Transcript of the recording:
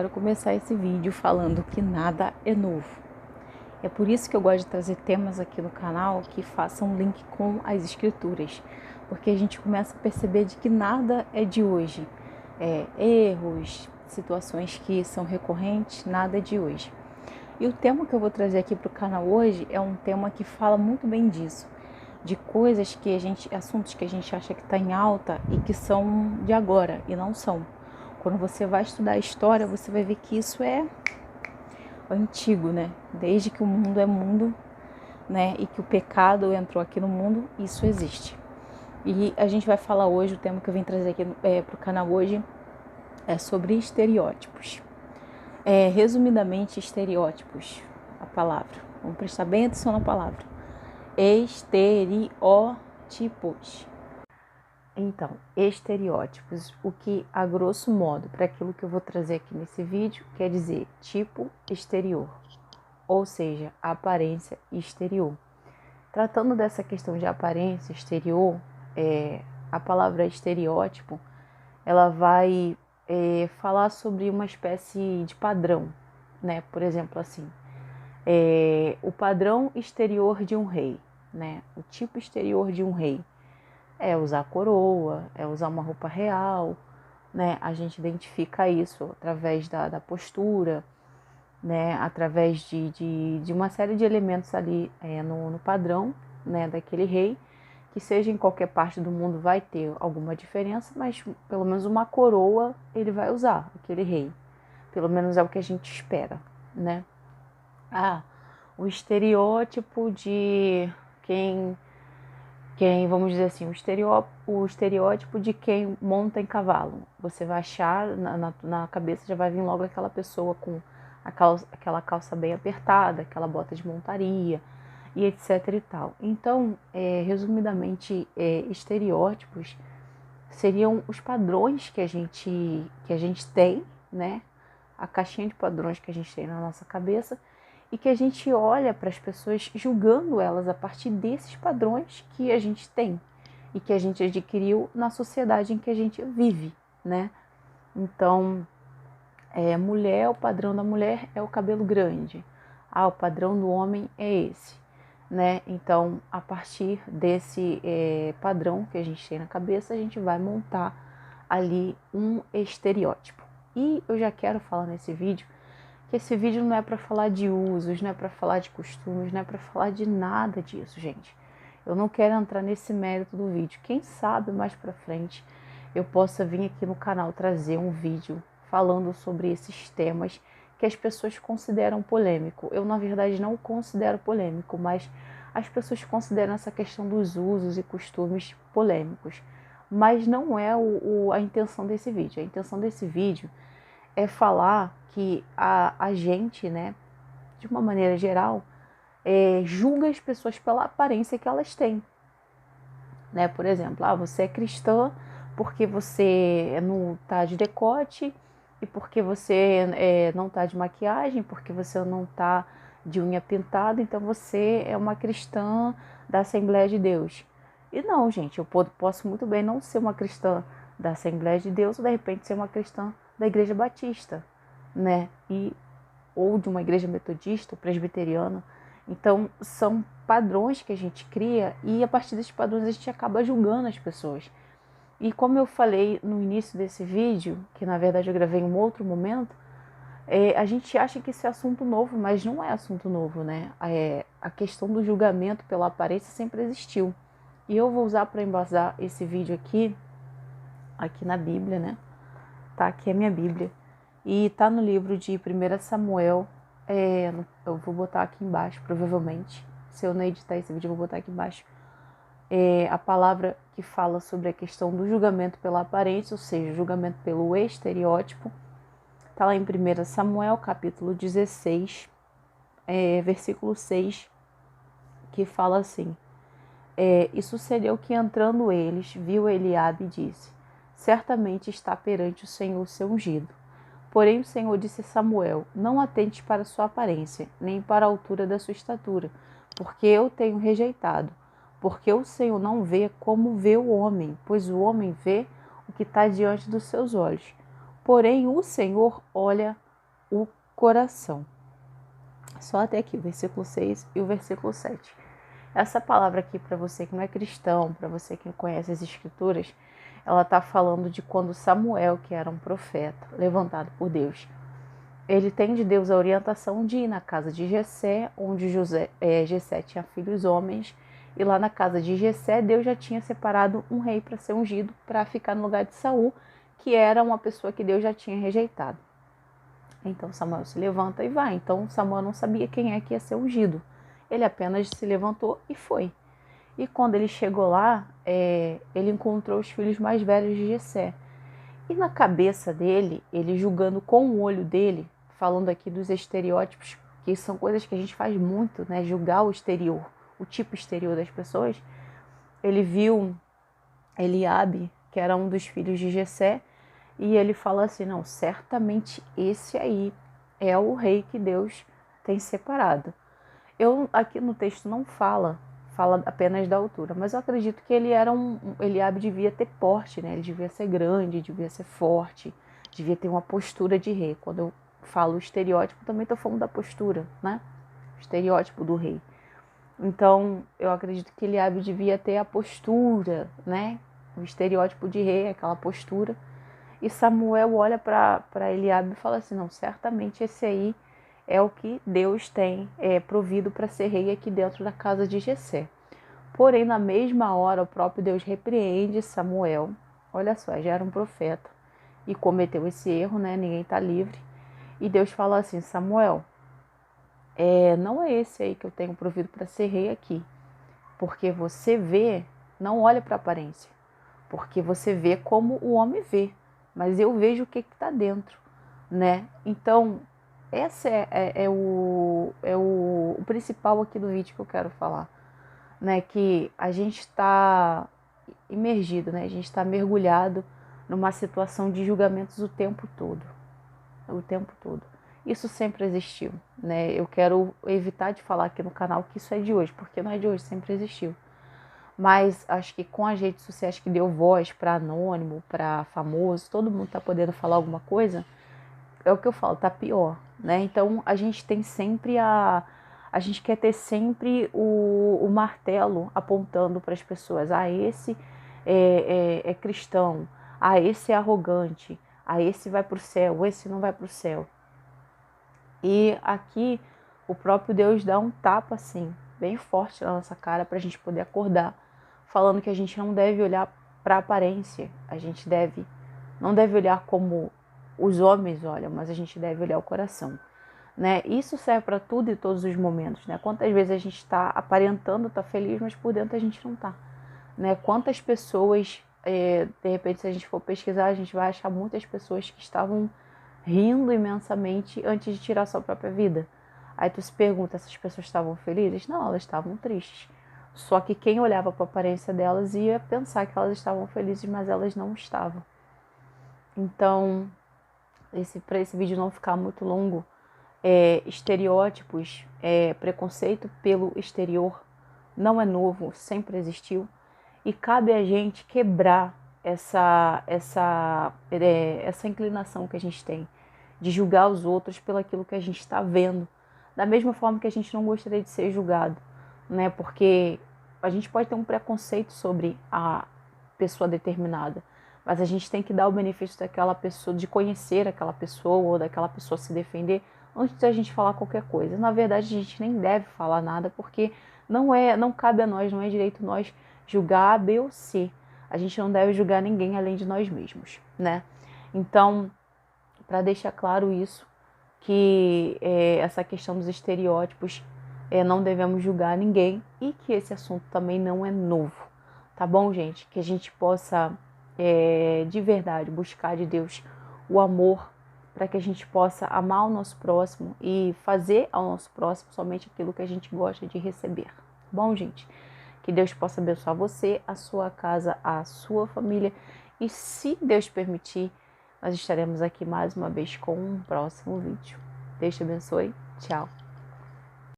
quero começar esse vídeo falando que nada é novo. É por isso que eu gosto de trazer temas aqui no canal que façam link com as escrituras, porque a gente começa a perceber de que nada é de hoje. Erros, situações que são recorrentes, nada é de hoje. E o tema que eu vou trazer aqui para o canal hoje é um tema que fala muito bem disso, de coisas que assuntos que a gente acha que está em alta e que são de agora e não são. Quando você vai estudar a história, você vai ver que isso é antigo, né? Desde que o mundo é mundo, né? E que o pecado entrou aqui no mundo, isso existe. E a gente vai falar hoje, o tema que eu vim trazer aqui para o canal hoje é sobre estereótipos. Resumidamente, estereótipos, a palavra. Vamos prestar bem atenção na palavra. Estereótipos. Então, estereótipos, o que a grosso modo, para aquilo que eu vou trazer aqui nesse vídeo, quer dizer tipo exterior, ou seja, aparência exterior. Tratando dessa questão de aparência exterior, a palavra estereótipo, ela vai falar sobre uma espécie de padrão, né? Por exemplo, assim, o padrão exterior de um rei, né? O tipo exterior de um rei. É usar coroa, é usar uma roupa real, né? A gente identifica isso através da postura, né? Através de uma série de elementos ali no padrão, né? Daquele rei, que seja em qualquer parte do mundo vai ter alguma diferença, mas pelo menos uma coroa ele vai usar, aquele rei. Pelo menos é o que a gente espera, né? O estereótipo de vamos dizer assim, o estereótipo de quem monta em cavalo. Você vai achar, na cabeça já vai vir logo aquela pessoa com aquela calça bem apertada, aquela bota de montaria e etc e tal. Então, resumidamente, estereótipos seriam os padrões que a gente tem, né? A caixinha de padrões que a gente tem na nossa cabeça e que a gente olha para as pessoas julgando elas a partir desses padrões que a gente tem e que a gente adquiriu na sociedade em que a gente vive, né? Então, mulher, o padrão da mulher é o cabelo grande. O padrão do homem é esse, né? Então, a partir desse padrão que a gente tem na cabeça, a gente vai montar ali um estereótipo. E eu já quero falar nesse vídeo que esse vídeo não é para falar de usos, não é para falar de costumes, não é para falar de nada disso, gente. Eu não quero entrar nesse mérito do vídeo. Quem sabe mais para frente eu possa vir aqui no canal trazer um vídeo falando sobre esses temas que as pessoas consideram polêmico. Eu, na verdade, não considero polêmico, mas as pessoas consideram essa questão dos usos e costumes polêmicos. Mas não é a intenção desse vídeo. A intenção desse vídeo é falar que a gente, né, de uma maneira geral, julga as pessoas pela aparência que elas têm. Né? Por exemplo, você é cristã porque você não está de decote e porque você não está de maquiagem, porque você não está de unha pintada, então você é uma cristã da Assembleia de Deus. E não, gente, eu posso muito bem não ser uma cristã da Assembleia de Deus ou de repente ser uma cristã da Igreja Batista, né? Ou de uma igreja metodista ou presbiteriana. Então, são padrões que a gente cria e a partir desses padrões a gente acaba julgando as pessoas. E como eu falei no início desse vídeo, que na verdade eu gravei em um outro momento, a gente acha que isso é assunto novo, mas não é assunto novo, né? A questão do julgamento pela aparência sempre existiu. E eu vou usar para embasar esse vídeo aqui na Bíblia, né? Tá, aqui é a minha Bíblia. E tá no livro de 1 Samuel, eu vou botar aqui embaixo, provavelmente. Se eu não editar esse vídeo, eu vou botar aqui embaixo. A palavra que fala sobre a questão do julgamento pela aparência, ou seja, julgamento pelo estereótipo. Tá lá em 1 Samuel, capítulo 16, versículo 6, que fala assim: E sucedeu que entrando eles, viu Eliabe e disse: Certamente está perante o Senhor seu ungido. Porém o Senhor disse a Samuel: Não atentes para sua aparência, nem para a altura da sua estatura, porque eu tenho rejeitado. Porque o Senhor não vê como vê o homem, pois o homem vê o que está diante dos seus olhos. Porém o Senhor olha o coração. Só até aqui, o versículo 6 e o versículo 7. Essa palavra aqui, para você que não é cristão, para você que não conhece as escrituras, ela está falando de quando Samuel, que era um profeta levantado por Deus, ele tem de Deus a orientação de ir na casa de Jessé, onde Jessé tinha filhos homens, e lá na casa de Jessé, Deus já tinha separado um rei para ser ungido, para ficar no lugar de Saul, que era uma pessoa que Deus já tinha rejeitado. Então Samuel se levanta e vai. Então Samuel não sabia quem é que ia ser ungido. Ele apenas se levantou e foi. E quando ele chegou lá, ele encontrou os filhos mais velhos de Jessé. E na cabeça dele, ele julgando com o olho dele, falando aqui dos estereótipos, que são coisas que a gente faz muito, né? Julgar o exterior, o tipo exterior das pessoas. Ele viu Eliabe, que era um dos filhos de Jessé, e ele fala assim, não, certamente esse aí é o rei que Deus tem separado. Aqui no texto não fala apenas da altura, mas eu acredito que Eliabe devia ter porte, né? Ele devia ser grande, devia ser forte, devia ter uma postura de rei. Quando eu falo estereótipo, também estou falando da postura, né? O estereótipo do rei. Então, eu acredito que Eliabe devia ter a postura, né? O estereótipo de rei, aquela postura. E Samuel olha para Eliabe e fala assim, não, certamente esse aí é o que Deus tem provido para ser rei aqui dentro da casa de Jessé. Porém, na mesma hora, o próprio Deus repreende Samuel. Olha só, já era um profeta e cometeu esse erro, né? Ninguém está livre. E Deus fala assim, Samuel, não é esse aí que eu tenho provido para ser rei aqui. Porque você vê, não olha para a aparência. Porque você vê como o homem vê. Mas eu vejo o que está dentro, né? Então, esse é o principal aqui do vídeo que eu quero falar, né? Que a gente está imergido, né? A gente está mergulhado numa situação de julgamentos o tempo todo. O tempo todo. Isso sempre existiu, né? Eu quero evitar de falar aqui no canal que isso é de hoje, porque não é de hoje, sempre existiu. Mas acho que com as redes sociais que deu voz para anônimo, para famoso, todo mundo tá podendo falar alguma coisa, é o que eu falo, tá pior, né? Então a gente tem sempre a gente quer ter sempre o martelo apontando para as pessoas. Ah, esse é cristão, ah, esse é arrogante, ah, esse vai para o céu, esse não vai para o céu. E aqui o próprio Deus dá um tapa assim, bem forte na nossa cara para a gente poder acordar, falando que a gente não deve olhar para a aparência, a gente não deve olhar como os homens olham, mas a gente deve olhar o coração, né? Isso serve para tudo e todos os momentos, né? Quantas vezes a gente está aparentando, está feliz, mas por dentro a gente não está, né? Quantas pessoas, de repente, se a gente for pesquisar, a gente vai achar muitas pessoas que estavam rindo imensamente antes de tirar sua própria vida. Aí tu se pergunta, essas pessoas estavam felizes? Não, elas estavam tristes. Só que quem olhava para a aparência delas ia pensar que elas estavam felizes, mas elas não estavam. Então, para esse vídeo não ficar muito longo, estereótipos, preconceito pelo exterior não é novo, sempre existiu. E cabe a gente quebrar essa inclinação que a gente tem de julgar os outros pelo aquilo que a gente está vendo. Da mesma forma que a gente não gostaria de ser julgado, né? Porque a gente pode ter um preconceito sobre a pessoa determinada, mas a gente tem que dar o benefício daquela pessoa, de conhecer aquela pessoa ou daquela pessoa se defender antes da gente falar qualquer coisa. Na verdade, a gente nem deve falar nada, porque não cabe a nós, não é direito nós julgar A, B ou C. A gente não deve julgar ninguém além de nós mesmos, né? Então, para deixar claro isso, que essa questão dos estereótipos, não devemos julgar ninguém e que esse assunto também não é novo, tá bom, gente? Que a gente possa, de verdade, buscar de Deus o amor para que a gente possa amar o nosso próximo e fazer ao nosso próximo somente aquilo que a gente gosta de receber, tá bom, gente? Que Deus possa abençoar você, a sua casa, a sua família e, se Deus permitir, nós estaremos aqui mais uma vez com um próximo vídeo. Deus te abençoe. Tchau.